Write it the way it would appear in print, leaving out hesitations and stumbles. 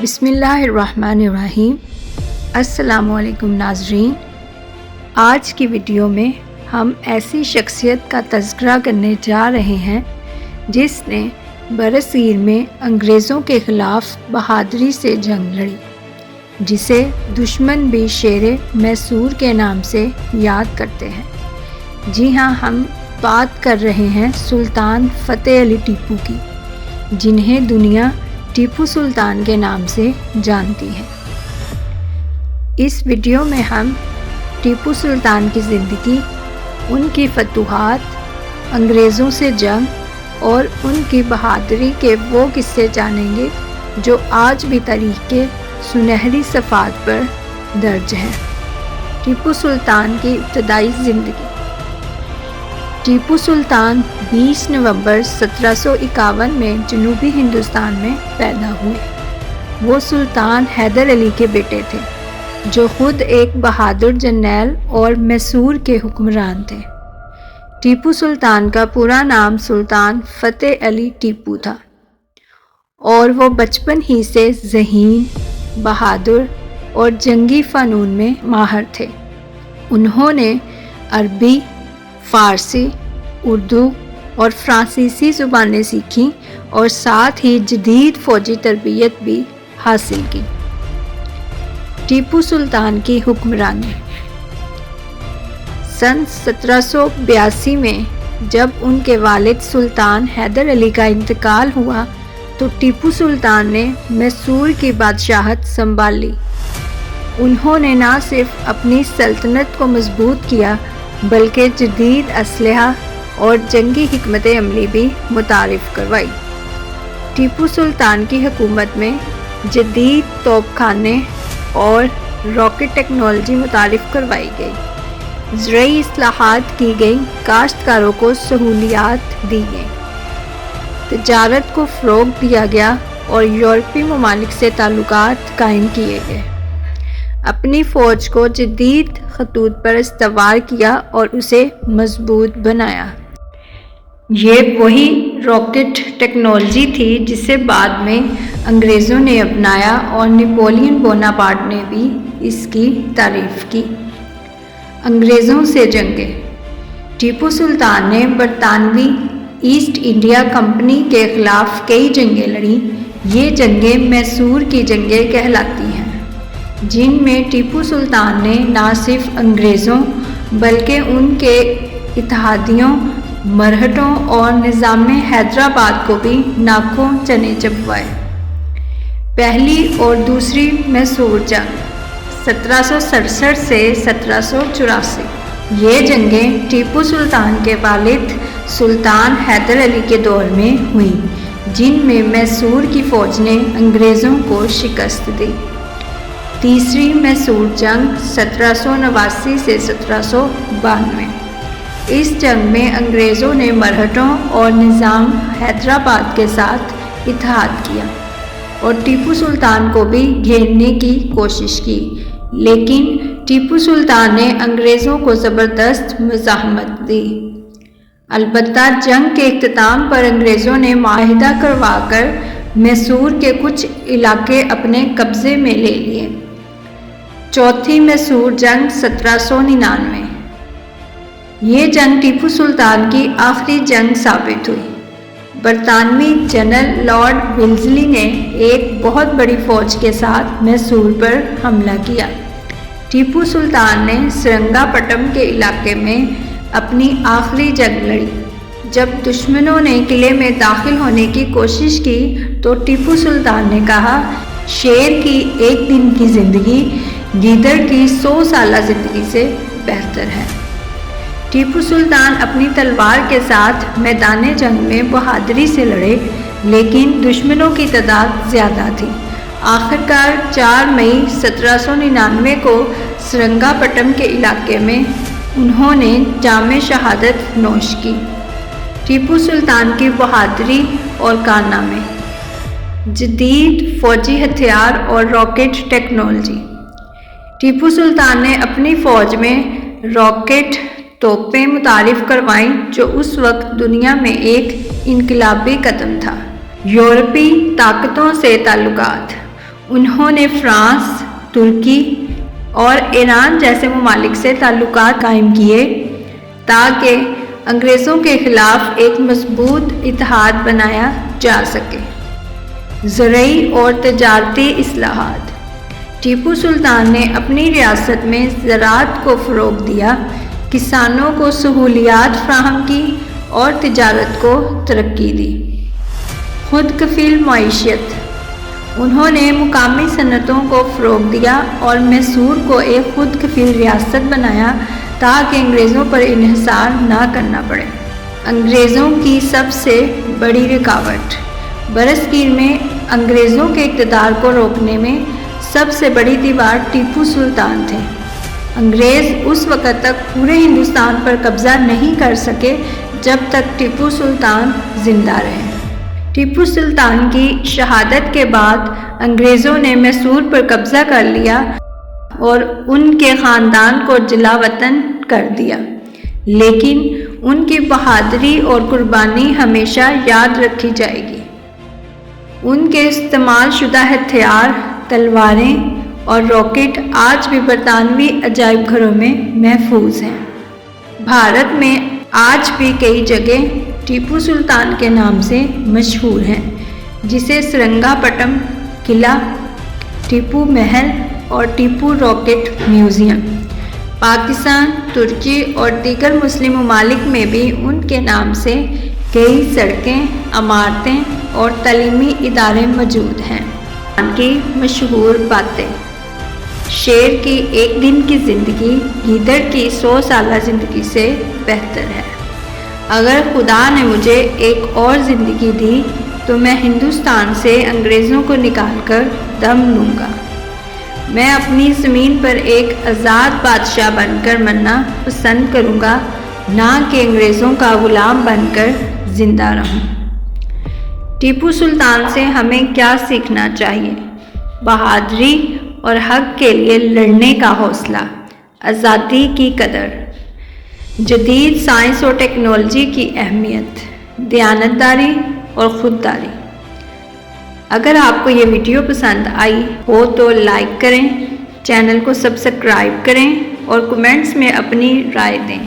بسم اللہ الرحمن الرحیم۔ السلام علیکم ناظرین، آج کی ویڈیو میں ہم ایسی شخصیت کا تذکرہ کرنے جا رہے ہیں جس نے برصغیر میں انگریزوں کے خلاف بہادری سے جنگ لڑی، جسے دشمن بھی شیر میسور کے نام سے یاد کرتے ہیں۔ جی ہاں، ہم بات کر رہے ہیں سلطان فتح علی ٹیپو کی، جنہیں دنیا ٹیپو سلطان کے نام سے جانتی ہے۔ اس ویڈیو میں ہم ٹیپو سلطان کی زندگی، ان کی فتوحات، انگریزوں سے جنگ اور ان کی بہادری کے وہ قصے جانیں گے جو آج بھی تاریخ کے سنہری صفحات پر درج ہیں۔ ٹیپو سلطان کی ابتدائی زندگی۔ ٹیپو سلطان 20 نومبر 1751 میں جنوبی ہندوستان میں پیدا ہوئے۔ وہ سلطان حیدر علی کے بیٹے تھے، جو خود ایک بہادر جرنیل اور میسور کے حکمران تھے۔ ٹیپو سلطان کا پورا نام سلطان فتح علی ٹیپو تھا، اور وہ بچپن ہی سے ذہین، بہادر اور جنگی فنون میں ماہر تھے۔ انہوں نے عربی، فارسی، اردو اور فرانسیسی زبانیں سیکھیں اور ساتھ ہی جدید فوجی تربیت بھی حاصل کی۔ ٹیپو سلطان کی حکمرانی۔ سن 1782 میں جب ان کے والد سلطان حیدر علی کا انتقال ہوا تو ٹیپو سلطان نے میسور کی بادشاہت سنبھال لی۔ انہوں نے نہ صرف اپنی سلطنت کو مضبوط کیا بلکہ جدید اسلحہ اور جنگی حکمت عملی بھی متعارف کروائی۔ ٹیپو سلطان کی حکومت میں جدید توپ خانے اور راکٹ ٹیکنالوجی متعارف کروائی گئی، زرعی اصلاحات کی گئی، کاشتکاروں کو سہولیات دی گئیں، تجارت کو فروغ دیا گیا اور یورپی ممالک سے تعلقات قائم کیے گئے۔ اپنی فوج کو جدید خطوط پر استوار کیا اور اسے مضبوط بنایا۔ یہ وہی راکٹ ٹیکنالوجی تھی جسے بعد میں انگریزوں نے اپنایا اور نپولین بوناپارٹ نے بھی اس کی تعریف کی۔ انگریزوں سے جنگیں۔ ٹیپو سلطان نے برطانوی ایسٹ انڈیا کمپنی کے خلاف کئی جنگیں لڑیں۔ یہ جنگیں میسور کی جنگیں کہلاتی ہیں، جن میں ٹیپو سلطان نے نہ صرف انگریزوں بلکہ ان کے اتحادیوں، مرہٹوں اور نظام حیدرآباد کو بھی ناکوں چنے چبوائے۔ پہلی اور دوسری میسور جنگ 1767 سے 1784۔ یہ جنگیں ٹیپو سلطان کے والد سلطان حیدر علی کے دور میں ہوئیں، جن میں میسور کی فوج نے انگریزوں کو شکست دی۔ تیسری میسور جنگ 1789 سے 1792۔ اس جنگ میں انگریزوں نے مرہٹوں اور نظام حیدرآباد کے ساتھ اتحاد کیا اور ٹیپو سلطان کو بھی گھیرنے کی کوشش کی، لیکن ٹیپو سلطان نے انگریزوں کو زبردست مزاحمت دی۔ البتہ جنگ کے اختتام پر انگریزوں نے معاہدہ کروا کر میسور کے کچھ علاقے اپنے قبضے میں لے لیے۔ چوتھی میسور جنگ 1799۔ یہ جنگ ٹیپو سلطان کی آخری جنگ ثابت ہوئی۔ برطانوی جنرل لارڈ ولزلی نے ایک بہت بڑی فوج کے ساتھ میسور پر حملہ کیا۔ ٹیپو سلطان نے سرنگا پٹم کے علاقے میں اپنی آخری جنگ لڑی۔ جب دشمنوں نے قلعے میں داخل ہونے کی کوشش کی تو ٹیپو سلطان نے کہا، شیر کی ایک دن کی زندگی گیدڑ کی 100 سالہ زندگی سے بہتر ہے۔ ٹیپو سلطان اپنی تلوار کے ساتھ میدان جنگ میں بہادری سے لڑے، لیکن دشمنوں کی تعداد زیادہ تھی۔ آخرکار 4 مئی 1799 کو سرنگا پٹم کے علاقے میں انہوں نے جام شہادت نوش کی۔ ٹیپو سلطان کی بہادری اور کارنامے۔ جدید فوجی ہتھیار اور راکٹ ٹیکنالوجی۔ ٹیپو سلطان نے اپنی فوج میں راکٹ توپیں متعارف کروائیں، جو اس وقت دنیا میں ایک انقلابی قدم تھا۔ یورپی طاقتوں سے تعلقات۔ انہوں نے فرانس، ترکی اور ایران جیسے ممالک سے تعلقات قائم کیے تاکہ انگریزوں کے خلاف ایک مضبوط اتحاد بنایا جا سکے۔ زرعی اور تجارتی اصلاحات۔ ٹیپو سلطان نے اپنی ریاست میں زراعت کو فروغ دیا، کسانوں کو سہولیات فراہم کی اور تجارت کو ترقی دی۔ خود کفیل معیشت۔ انہوں نے مقامی صنعتوں کو فروغ دیا اور میسور کو ایک خود کفیل ریاست بنایا تاکہ انگریزوں پر انحصار نہ کرنا پڑے۔ انگریزوں کی سب سے بڑی رکاوٹ۔ برصغیر میں انگریزوں کے اقتدار کو روکنے میں سب سے بڑی دیوار ٹیپو سلطان تھے۔ انگریز اس وقت تک پورے ہندوستان پر قبضہ نہیں کر سکے جب تک ٹیپو سلطان زندہ رہے۔ ٹیپو سلطان کی شہادت کے بعد انگریزوں نے میسور پر قبضہ کر لیا اور ان کے خاندان کو جلا وطن کر دیا، لیکن ان کی بہادری اور قربانی ہمیشہ یاد رکھی جائے گی۔ ان کے استعمال شدہ ہتھیار، تلواریں اور راکٹ آج بھی برطانوی عجائب گھروں میں محفوظ ہیں۔ بھارت میں آج بھی کئی جگہ ٹیپو سلطان کے نام سے مشہور ہیں، جسے سرنگا پٹم قلعہ، ٹیپو محل اور ٹیپو راکٹ میوزیم۔ پاکستان، ترکی اور دیگر مسلم ممالک میں بھی ان کے نام سے کئی سڑکیں، عمارتیں اور تعلیمی ادارے موجود ہیں۔ ان کی مشہور باتیں: شیر کی ایک دن کی زندگی گیدڑ کی 100 سالہ زندگی سے بہتر ہے۔ اگر خدا نے مجھے ایک اور زندگی دی تو میں ہندوستان سے انگریزوں کو نکال کر دم لوں گا۔ میں اپنی زمین پر ایک آزاد بادشاہ بن کر مرنا پسند کروں گا، نہ کہ انگریزوں کا غلام بن کر زندہ رہوں۔ ٹیپو سلطان سے ہمیں کیا سیکھنا چاہیے؟ بہادری اور حق کے لیے لڑنے کا حوصلہ، آزادی کی قدر، جدید سائنس اور ٹیکنالوجی کی اہمیت، دیانتداری اور خودداری۔ اگر آپ کو یہ ویڈیو پسند آئی ہو تو لائک کریں، چینل کو سبسکرائب کریں اور کمنٹس میں اپنی رائے دیں۔